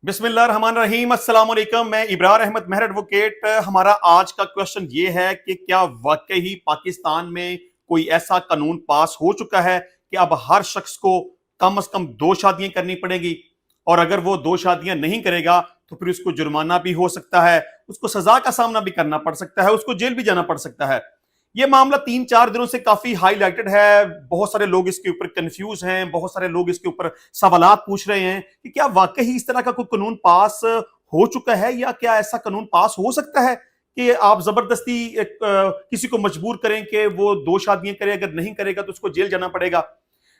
बिस्मिल्लाहिर्रहमानिर्रहीम, अस्सलाम वालेकुम। मैं इब्रार अहमद मेहर एडवोकेट। हमारा आज का क्वेश्चन ये है कि क्या वाकई ही पाकिस्तान में कोई ऐसा कानून पास हो चुका है कि अब हर शख्स को कम से कम 2 शादियां करनी पड़ेगी, और अगर वो 2 शादियां नहीं करेगा तो फिर उसको जुर्माना भी हो सकता है, उसको सजा का सामना भी करना पड़ सकता है, उसको जेल भी जाना पड़ सकता है। ये मामला 3-4 दिनों से काफी हाईलाइटेड है। बहुत सारे लोग इसके ऊपर कंफ्यूज हैं, बहुत सारे लोग इसके ऊपर सवालात पूछ रहे हैं कि क्या वाकई इस तरह का कोई कानून पास हो चुका है, या क्या ऐसा कानून पास हो सकता है कि आप जबरदस्ती किसी को मजबूर करें कि वो 2 शादियां करे, अगर नहीं करेगा तो उसको जेल जाना पड़ेगा।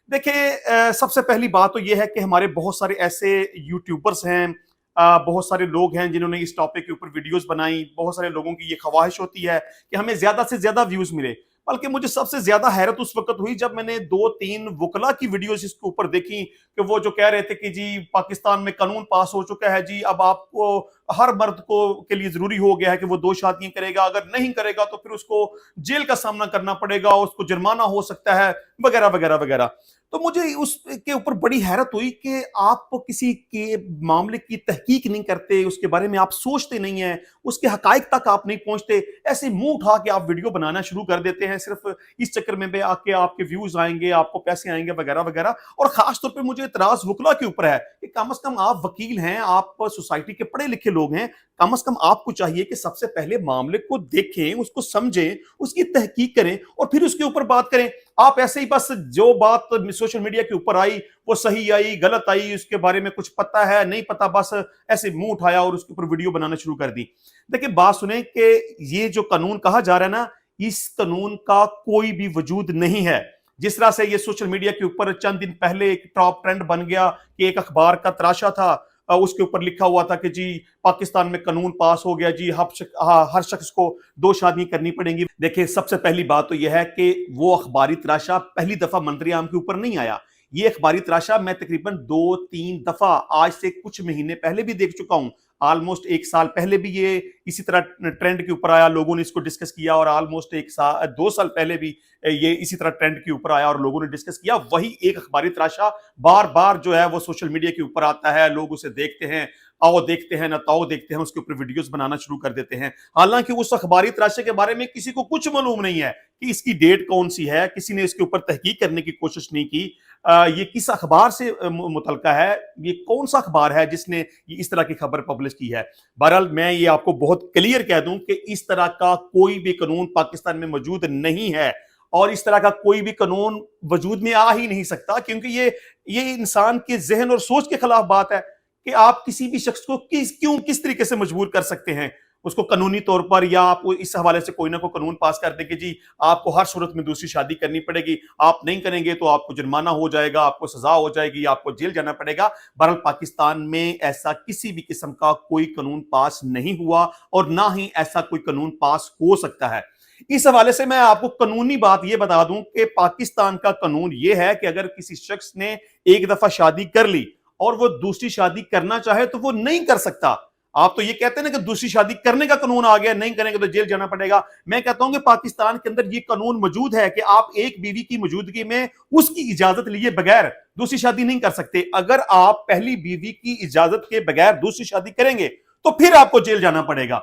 देखिए, सबसे पहली बात तो यह है कि हमारे बहुत सारे ऐसे यूट्यूबर्स हैं, बहुत सारे लोग हैं जिन्होंने इस टॉपिक के ऊपर वीडियोस बनाई। बहुत सारे लोगों की ये ख्वाहिश होती है कि हमें ज्यादा से ज्यादा व्यूज मिले। बल्कि मुझे सबसे ज्यादा हैरत उस वक्त हुई जब मैंने 2-3 वकला की वीडियोस इसके ऊपर देखी कि वो जो कह रहे थे कि जी पाकिस्तान में कानून पास हो चुका है, जी अब आपको हर मर्द को के लिए जरूरी हो गया है कि वो 2 शादियां करेगा, अगर नहीं करेगा तो फिर उसको जेल का सामना करना पड़ेगा, उसको जुर्माना हो सकता है, वगैरह वगैरह वगैरह। तो मुझे उसके ऊपर बड़ी हैरत हुई कि आप किसी के मामले की तहकीक नहीं करते, उसके बारे में आप सोचते नहीं हैं, उसके हकाइक तक आप नहीं पहुंचते, ऐसे मुंह उठा के आप वीडियो बनाना शुरू कर देते हैं सिर्फ इस चक्कर में आके आपके व्यूज आएंगे, आपको पैसे आएंगे, वगैरह वगैरह। और खास तौर पे मुझे इतराज वकला के ऊपर है कि कम से कम आप वकील हैं, आप सोसाइटी के पढ़े लिखे लोग हैं, कम से कम आपको चाहिए कि सबसे पहले मामले को देखें, उसको समझें, उसकी तहकीक करें और फिर उसके ऊपर बात करें। आप ऐसे ही बस जो बात सोशल मीडिया के ऊपर आई वो सही आई गलत आई, उसके बारे में कुछ पता है नहीं पता, बस ऐसे मुंह उठाया और उसके ऊपर वीडियो बनाना शुरू कर दी। देखिए, बात सुने कि ये जो कानून कहा जा रहा है ना, इस कानून का कोई भी वजूद नहीं है। जिस तरह से ये सोशल मीडिया के ऊपर चंद दिन पहले एक टॉप ट्रेंड बन गया कि एक अखबार का तराशा था, उसके ऊपर लिखा हुआ था कि जी पाकिस्तान में कानून पास हो गया, जी हर शख्स को 2 शादी करनी पड़ेगी। देखिए, सबसे पहली बात तो यह है कि वो अखबारी तराशा पहली दफा मंत्री आम के ऊपर नहीं आया। ये अखबारी तराशा मैं तकरीबन 2-3 दफा आज से कुछ महीने पहले भी देख चुका हूं। ऑलमोस्ट 1 साल पहले भी ये इसी तरह ट्रेंड के ऊपर आया, लोगों ने इसको डिस्कस किया, और ऑलमोस्ट 1 साल 2 साल पहले भी ये इसी तरह ट्रेंड के ऊपर आया और लोगों ने डिस्कस किया। वही एक अखबारी तराशा बार बार जो है वो सोशल मीडिया के ऊपर आता है, लोग उसे देखते हैं, आओ देखते हैं ना ताओ देखते हैं, उसके ऊपर वीडियोस बनाना शुरू कर देते हैं। हालांकि उस अखबारी तराशे के बारे में किसी को कुछ मालूम नहीं है कि इसकी डेट कौन सी है, किसी ने इसके ऊपर तहकीक करने की कोशिश नहीं की। ये किस अखबार से मुतलका है, ये कौन सा अखबार है जिसने ये इस तरह की खबर पब्लिश की है। बहरहाल मैं ये आपको बहुत क्लियर कह दूं कि इस तरह का कोई भी कानून पाकिस्तान में मौजूद नहीं है, और इस तरह का कोई भी कानून वजूद में आ ही नहीं सकता, क्योंकि ये इंसान के जहन और सोच के खिलाफ बात है कि आप किसी भी शख्स को किस तरीके से मजबूर कर सकते हैं उसको कानूनी तौर पर, या आप इस हवाले से कोई ना कोई कानून पास कर दें कि जी आपको हर सूरत में 2 शादी करनी पड़ेगी, आप नहीं करेंगे तो आपको जुर्माना हो जाएगा, आपको सजा हो जाएगी, आपको जेल जाना पड़ेगा। बहरहाल पाकिस्तान में ऐसा किसी भी किस्म का कोई कानून पास नहीं हुआ और ना ही ऐसा कोई कानून पास हो सकता है। इस हवाले से मैं आपको कानूनी बात यह बता दूं कि पाकिस्तान का कानून यह है कि अगर किसी शख्स ने एक दफा शादी कर ली और वो दूसरी शादी करना चाहे तो वो नहीं कर सकता। आप तो ये कहते हैं ना कि दूसरी शादी करने का कानून आ गया, नहीं करेंगे तो जेल जाना पड़ेगा। मैं कहता हूं कि पाकिस्तान के अंदर ये कानून मौजूद है कि आप एक बीवी की मौजूदगी में उसकी इजाजत लिए बगैर दूसरी शादी नहीं कर सकते। अगर आप पहली बीवी की इजाजत के बगैर दूसरी शादी करेंगे तो फिर आपको जेल जाना पड़ेगा।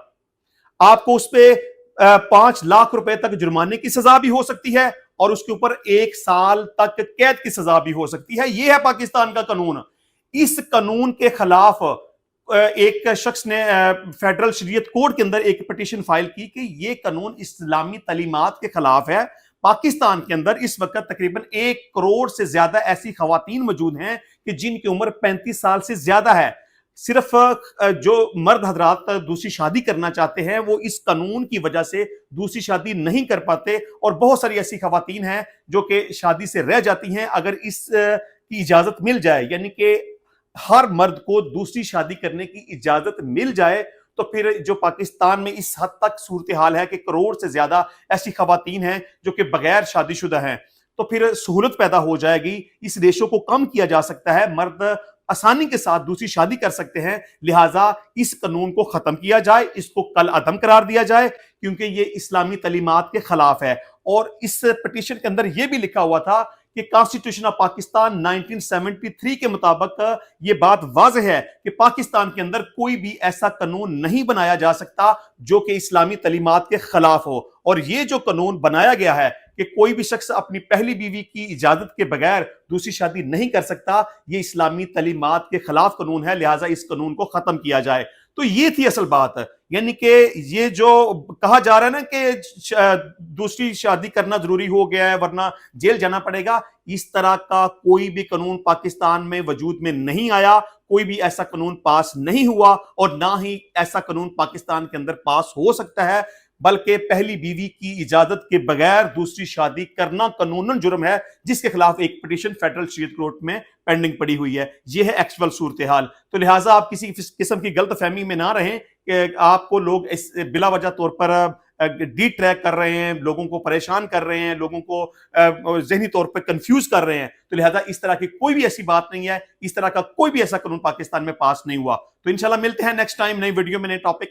आपको उस पे 5 लाख रुपए तक जुर्माने की सजा भी हो सकती है और उसके ऊपर 1 साल तक कैद की सजा भी हो सकती है। यह है पाकिस्तान का कानून। इस कानून के खिलाफ एक शख्स ने फेडरल शरीयत कोर्ट के अंदर एक पिटीशन फाइल की कि यह कानून इस्लामी तालीमात के खिलाफ है। पाकिस्तान के अंदर इस वक्त तकरीबन 1 करोड़ से ज्यादा ऐसी खवातीन मौजूद हैं कि जिनकी उम्र 35 साल से ज्यादा है। सिर्फ जो मर्द हजरात दूसरी शादी करना चाहते हैं वो इस कानून की वजह से दूसरी शादी नहीं कर पाते, और बहुत सारी ऐसी खवातीन हैं जो कि शादी से रह जाती हैं। अगर इस की इजाजत मिल जाए, यानी कि हर मर्द को दूसरी शादी करने की इजाजत मिल जाए, तो फिर जो पाकिस्तान में इस हद तक सूरत हाल है कि करोड़ से ज्यादा ऐसी खवातीन हैं जो कि बगैर शादीशुदा हैं, तो फिर सहूलत पैदा हो जाएगी, इस रेशो को कम किया जा सकता है, मर्द आसानी के साथ दूसरी शादी कर सकते हैं। लिहाजा इस कानून को खत्म किया जाए, इसको कल अदम करार दिया जाए, क्योंकि ये इस्लामी तालीमात के खिलाफ है। और इस पिटीशन के अंदर यह भी लिखा हुआ था کہ کانسٹیٹیوشن آف پاکستان 1973 کے مطابق یہ بات واضح ہے کہ پاکستان کے اندر کوئی بھی ایسا قانون نہیں بنایا جا سکتا جو کہ اسلامی تعلیمات کے خلاف ہو، اور یہ جو قانون بنایا گیا ہے کہ کوئی بھی شخص اپنی پہلی بیوی کی اجازت کے بغیر دوسری شادی نہیں کر سکتا، یہ اسلامی تعلیمات کے خلاف قانون ہے، لہٰذا اس قانون کو ختم کیا جائے۔ تو یہ تھی اصل بات، یعنی کہ یہ جو کہا جا رہا ہے نا کہ دوسری شادی کرنا ضروری ہو گیا ہے ورنہ جیل جانا پڑے گا، اس طرح کا کوئی بھی قانون پاکستان میں وجود میں نہیں آیا، کوئی بھی ایسا قانون پاس نہیں ہوا، اور نہ ہی ایسا قانون پاکستان کے اندر پاس ہو سکتا ہے، بلکہ پہلی بیوی کی اجازت کے بغیر دوسری شادی کرنا قانوناً جرم ہے، جس کے خلاف ایک پٹیشن فیڈرل شریعت کورٹ میں پینڈنگ پڑی ہوئی ہے۔ یہ ہے ایکچوئل صورتحال۔ تو لہٰذا آپ کسی قسم کی غلط فہمی میں نہ رہیں کہ آپ کو لوگ اس بلا وجہ طور پر ڈی ٹریک کر رہے ہیں، لوگوں کو پریشان کر رہے ہیں، لوگوں کو ذہنی طور پہ کنفیوز کر رہے ہیں۔ تو لہٰذا اس طرح کی کوئی بھی ایسی بات نہیں ہے، اس طرح کا کوئی بھی ایسا قانون پاکستان میں پاس نہیں ہوا۔ تو انشاءاللہ ملتے ہیں نیکسٹ ٹائم نئی ویڈیو میں نئے ٹاپک کے